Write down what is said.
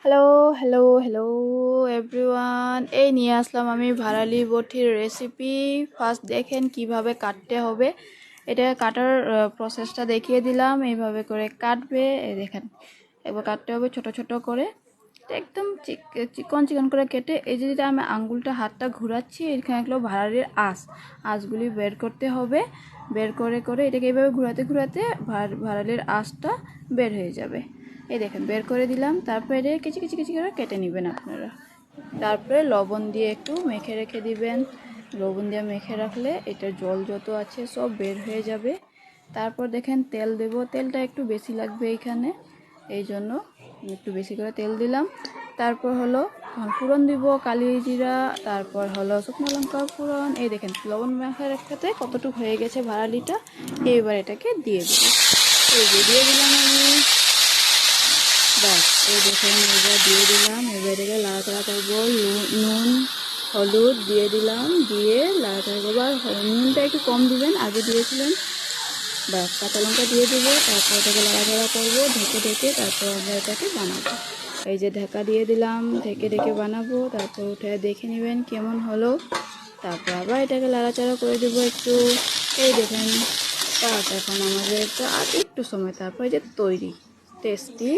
Hello hello hello everyone, এই নিয়ে আসলাম আমি ভারালি বটির রেসিপি। ফার্স্ট দেখেন কিভাবে কাটতে হবে। এটা কাটার প্রসেসটা দেখিয়ে দিলাম। এইভাবে করে কাটবে, এই দেখেন। এবার কাটতে হবে ছোট ছোট করে, একদম চিকন চিকন করে কেটে। এই যে যেটা আমি আঙ্গুলটা হাতটা ঘোরাচ্ছি, এখানে এগুলো ভারালির আঁশগুলি বের করতে হবে। বের করে করে এটাকে এইভাবে ঘোরাতে ঘোরাতে ভারালির আঁশটা বের হয়ে যাবে। এই দেখেন বের করে দিলাম। তারপরে কিছু কিছু কিছু করে কেটে নেবেন আপনারা। তারপরে লবণ দিয়ে একটু মেখে রেখে দিবেন। লবণ দিয়ে মেখে রাখলে এটার জল যত আছে সব বের হয়ে যাবে। তারপর দেখেন তেল দেব, তেলটা একটু বেশি লাগবে এখানে, এই জন্য একটু বেশি করে তেল দিলাম। তারপর হলো ফোড়ন দিব, কালি জিরা, তারপর হলো শুকনো লঙ্কা ফোড়ন। এই দেখেন লবণ মাখা রাখাতে কতটুকু হয়ে গেছে ভাড়ালিটা। এইবার এটাকে দিয়ে দেবো। এই যে দিয়ে দিলাম আমি। ব্যাস, এই দেখেন এবার দিয়ে দিলাম। এবার এটাকে লাড়াচাড়া করবো। নুন হলুদ দিয়ে দিলাম, দিয়ে লাড়াচাড়া করবো। আর নুনটা একটু কম দিবেন, আগে দিয়েছিলেন। ব্যাস, কাঁচা লঙ্কা দিয়ে দেবো। তারপর এটাকে লাড়াচাড়া করবো ঢেকে ঢেকে। তারপর আমরা এটাকে বানাবো। এই যে ঢাকা দিয়ে দিলাম, ঢেকে ঢেকে বানাবো। তারপর উঠে দেখে নেবেন কেমন হলো। তারপর আবার এটাকে লাড়াচাড়া করে দেবো একটু। এই দেখেন, বাস এখন আমাদের তো আর একটু সময়, তারপর যে তৈরি টেস্টি